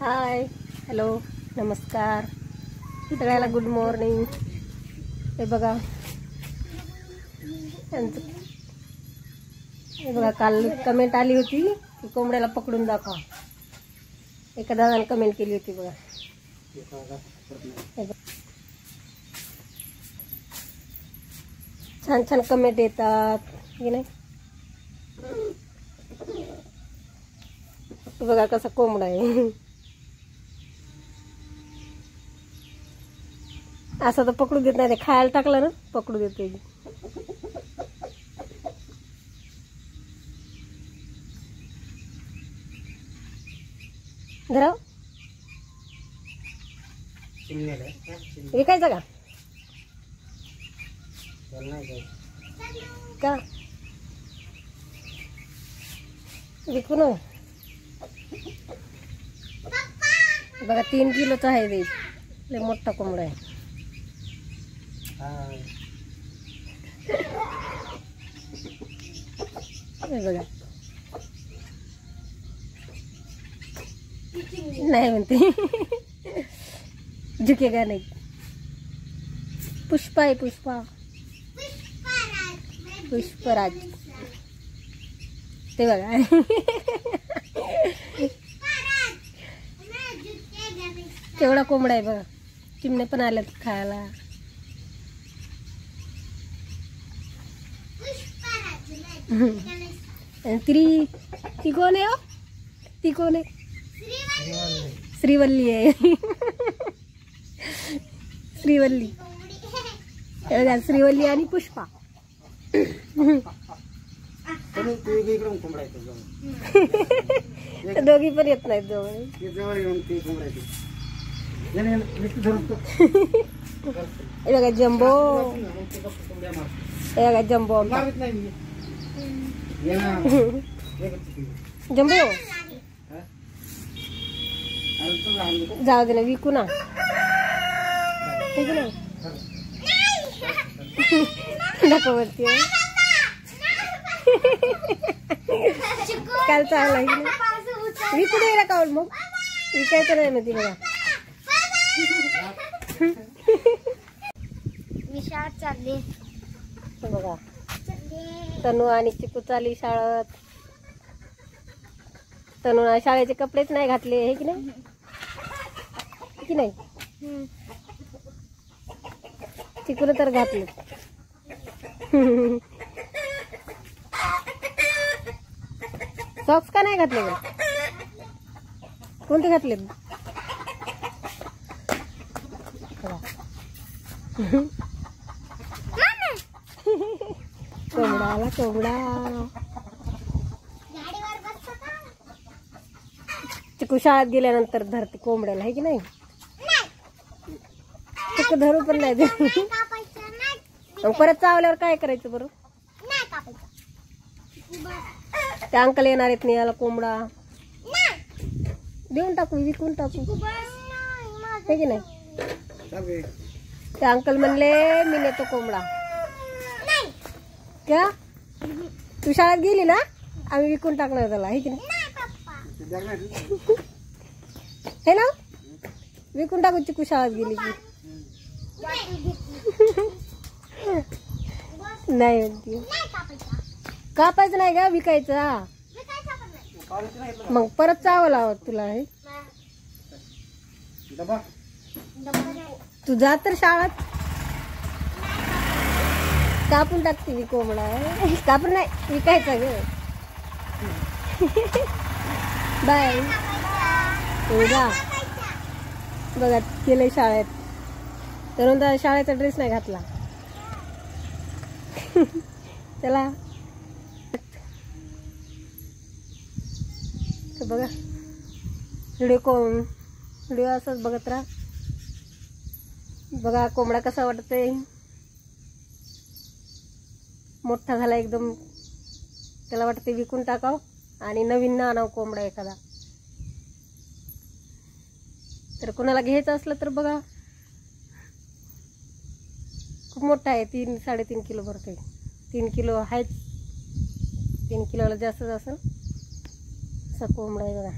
हाय, hello, नमस्कार सगळ्याला, good morning. हे बघा हे बघा, काल कमेंट आली होती की कोंबड्याला पकडून दाखवा. एका दादाने कमेंट केली होती बघा. छान छान कमेंट येतात की नाही. बघा कसा कोंबडा आहे. असं तर पकडू देत नाही, ते खायला टाकलं ना पकडू देते. धराव विकायचं का विकू ना. बघा 3 किलोचा आहे ते, लय मोठा कोंबडा आहे. बघा नाही म्हणते झुकेगा नाही. पुष्पा आहे, पुष्पा, पुष्पराज ते बघा. केवढा कोंबडा आहे बघा. चिमणे पण आल्यात खायला. ती कोण आहे हो? ती कोण आहे? श्रीवल्ली आहे. श्रीवल्ली, श्रीवल्ली आणि पुष्पा. दोघी पण येत नाहीत जवळ. हे बघा जम्बो, हे बघा जम्बो, जम्बो. जाऊ दे ना, विकू ना. नको वरती काल चांगला विकू दे का मग. विकायचं नाही ना ती बघा. विशाळ चालले बघा. तनू आणि चिकू चाली शाळेत. तनू शाळेचे कपडेच नाही घातले हे की नाही, की नाही. चिकून तर घातले. सॉक्स का नाही घातले ग? कोणते घातले? कोंबडा आला, कोंबडा. चिकू शाळेत गेल्यानंतर धरते कोंबड्याला आहे की नाही. चिकू धरू पण नाही दे. परत चावल्यावर काय करायचं बरं? त्या अंकल येणार आहेत नाही याला कोंबडा. देऊन टाकू, विकून टाकू आहे की नाही. त्या अंकल म्हणले मी नेतो कोंबडा. क्या तू शाळेत गेली ना, आम्ही विकून टाकणार त्याला आहे की नाही. हे ना विकून टाकू चिकू शाळेत गेली की. नाही म्हणते. कापायचं नाही का, विकायचं. मग परत चावं लावत तुला आहे. तू जा तर शाळेत. कापून टाकते मी कोंबडा. कापून नाही, विकायचा ग. बाय. जा बघा गेले शाळेत. तर शाळेचा ड्रेस नाही घातला त्याला. बघा व्हिडिओ असंच बघत राहा. बघा कोंबडा कसा वाटतंय. मोठा झाला एकदम. त्याला वाटते विकून टाकाव आणि नवीन ना आणाव कोंबडा एखादा. तर कोणाला घ्यायचं असलं तर बघा, खूप मोठा आहे. 3-3.5 किलो भरते. 3 किलो आहेच. 3 किलोला जास्त असेल असा कोंबडा आहे बघा.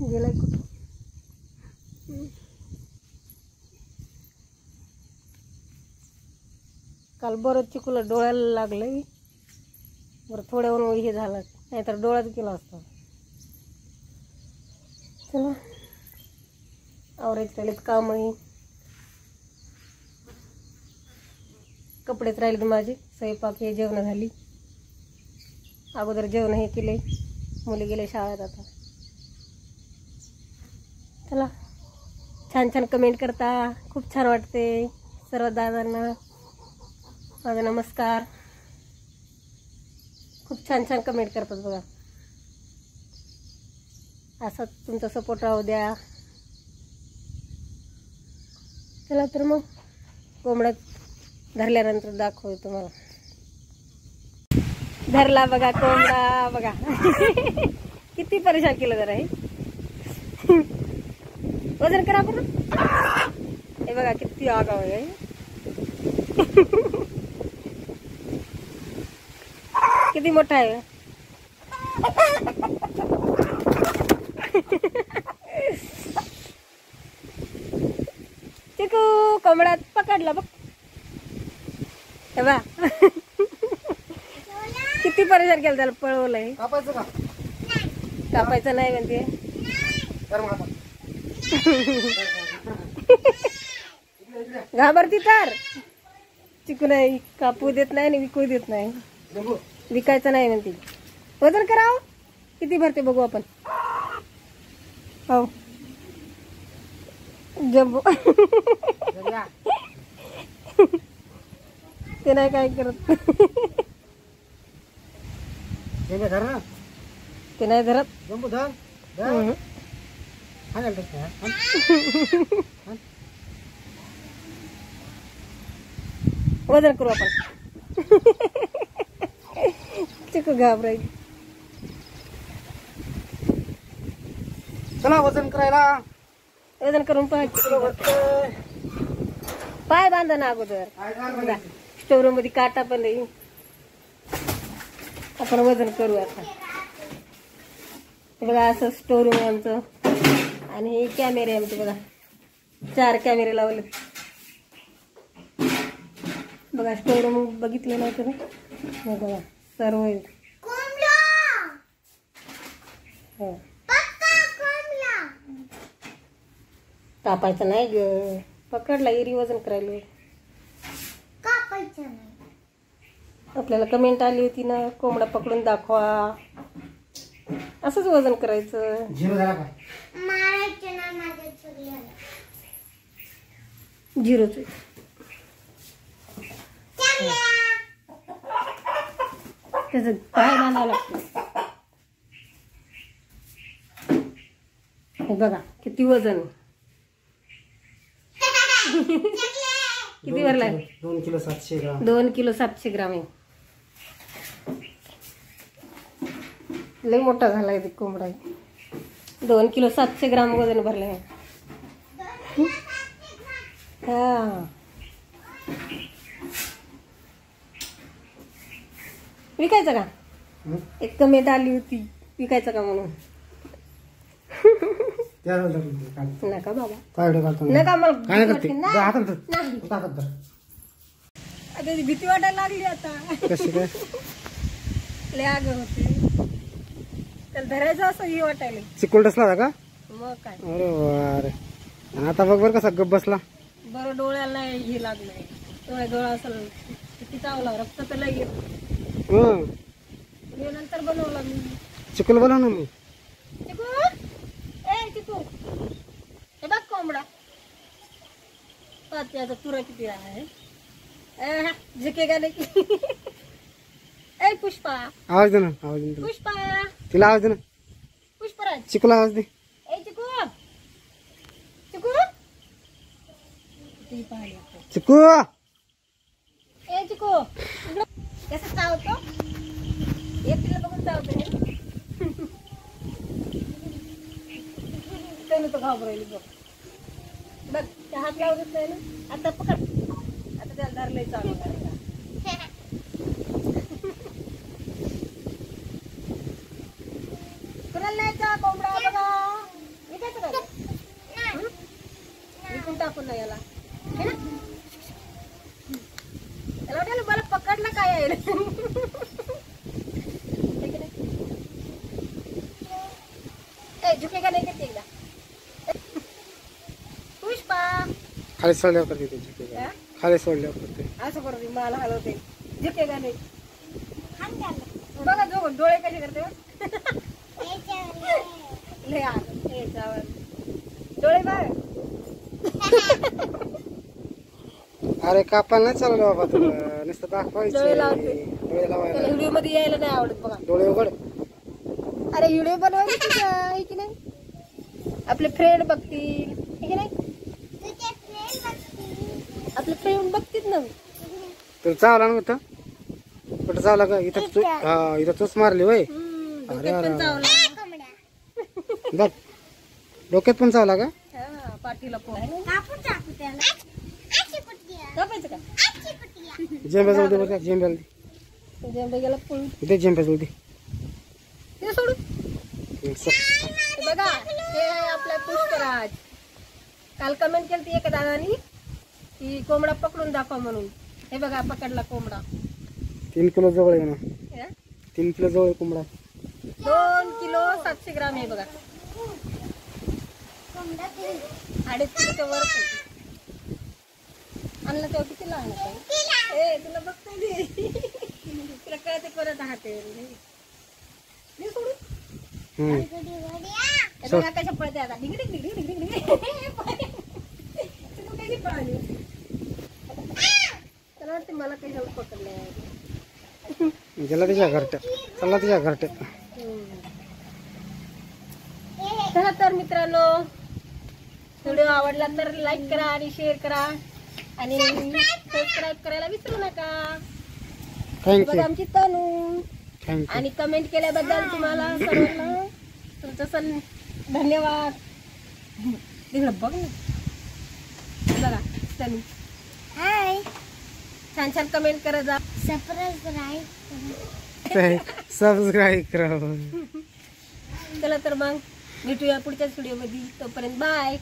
गेलाय कुठं? काल बरं चिकूला डोळ्याला लागलंय. बरं थोड्यावर हे झालं, नाहीतर डोळ्यात गेला असता. चला आवरायचं राहिलेत कामही. कपडेच राहिले माझे. स्वयंपाक हे जेवण झाली. अगोदर जेवण हे केले. मुली गेले शाळेत आता. चला छान छान कमेंट करता, खूप छान वाटते. सर्व दादांना माझा नमस्कार. खूप छान छान कमेंट करतात बघा. असाच तुमचा सपोर्ट राहू द्या. चला तर मग कोंबड्या धरल्यानंतर दाखवतो तुम्हाला. धरला बघा कोंबडा बघा. किती परेशान केलं जरा हे. वजन करा आपण. हे बघा किती आगाव आहे. किती मोठा आहे. चिकू कोंबडा पकडला बघ. हे बा किती परेशान केलं त्याला. पळवलंय. कापायचं नाही म्हणते. घाबरती तर. चिकू नाही कापू देत नाही आणि विकू देत नाही. विकायचं नाही म्हणते. वजन करावं किती भरते बघू आपण. हो जम्बो. ते नाही काय करत. ते नाही धरत. वजन करू आपण. चिकू घाबरायची. चला वजन करायला. वजन करून पाहायचं. पाय बांधा ना अगोदर. स्टोर मध्ये काटा पण नाही. आपण वजन करू आता. बघा असं स्टोर रूम आहे आमचं. आणि हे कॅमेरे आमचे बघा. 4 कॅमेरे लावले बघा. स्टोर रूम बघितलं नाही तुम्ही. बघा सर्व कापायचं नाही ग. पकडला एरी वजन करायला. कापायचं नाही. आपल्याला कमेंट आली होती ना कोंबडा पकडून दाखवा. असंच वजन करायचं. झिरोच. त्याचं पाय बांधावं लागतं. बघा किती वजन. किती भरलाय. 2 किलो 700 ग्राम. 2 किलो 700 ग्राम आहे. लय मोठा झालाय ते कोंबडा. 2 किलो 700 ग्राम वजन भरलंय. हा विकायचं का. एक कमेंट आली होती विकायचं का म्हणून. नका बाबा नका. मला आता भीती वाटायला लागली आता. कशी काय लय आग होते. त्याला धरायचं असं हे वाटायला. चिकूल डसला का. मग काय. अरे वारे. आता बघ बर कसा गप बसला. बरं डोळ्याला नाही हे लागलंय. डोळा असं किती चावला. रक्त तर लय नंतर बनवला मी. चिकूल बनव ना मग. चिकू ए चिकू हे बघ कोंबडा. त्याचा तुरा किती आहे. झुकेगा नाही. ए पुष्पा आवाज दे ना. आवाज दे. पुष्पा तिला आवाज दे ना. पुष्पराज चिकूला आवाज दे. ए चिकू चिकू. चिकू ए चिकू कसं चावतो. एकटीला बघून चावतो. तो घाबरायली बघ. बघ त्या हात लावत नाही ना. आता पकड. आता त्याला धरलंय चालू करायला. कुणाला नाही का कोंबडा बघा. पकडून टाकून ना याला हे ना त्याला वाटेल मला पकडलं काय आहे झुकेगा नाही करते एकदा पुष्पा खाली सोडल्यावर करते ते झुकेगा. खाली सोडल्यावर करते. असं करते मला हलवते झुकेगा नाही बघा जो डोळे कसे करते बघ. लय आलं याच्यावर डोळे बघ अरे कापायला नाही चाललं बाबा तुला नुसतं दाखवायचं. डोळे लावते. डोळे लावायला. त्याला व्हिडिओ मध्ये यायला नाही आवडत बघा. डोळे उघड. अरे व्हिडिओ बनवायचे तुझा आहे की नाही आपले फ्रेंड बघतील आहे की नाही आपले फ्रेंड बघतील ना तुला चावला ना कुठं कुठं चावला का इथं हा इथं तूच मारली वय. डोक्यात पण चावला बघ डोक्यात पण चावला का हा, पाठीला पण कापायचं का जेंब्या जाऊ दे बघा जेंब्याला दे. जेवढं गेला पळून इथे जेंब्या जाऊ दे. ते सोडून हे बघा हे आहे आपला पुष्पराज काल कमेंट केली एका दादानी की कोंबडा पकडून दाखवा म्हणून हे बघा पकडला कोंबडा 3 किलो जवळ आहे ना. हे? 3 किलो जवळ कोंबडा. 2 किलो 700 ग्राम आहे बघा 2.5 किलोच्या वर आणलं तेव्हा किती लहान ए तुला बघता दे तुला कळते परत हात सोडून कशा पळते आता डिंग डिंग डिंग डिंग डिंग डिंग कशी पळाली त्याला वाटते मला काही जाऊन पकडले गेला त्याच्या घरट्यात चालला त्याच्या घरट्यात. चला तर मित्रांनो व्हिडिओ आवडला तर लाईक करा आणि शेअर करा आणि सबस्क्राईब करायला विसरू नका. थँक्यू बघा आमची तनू थँक्यू. आणि कमेंट केल्याबद्दल तुम्हाला सर्वांना तुमचं धन्यवाद. तिकडं बघ ना बघा तनू हाय छान छान कमेंट करत जा सबस्क्राईब करा. चला तर मग भेटूया पुढच्याच व्हिडिओ मध्ये तोपर्यंत बाय.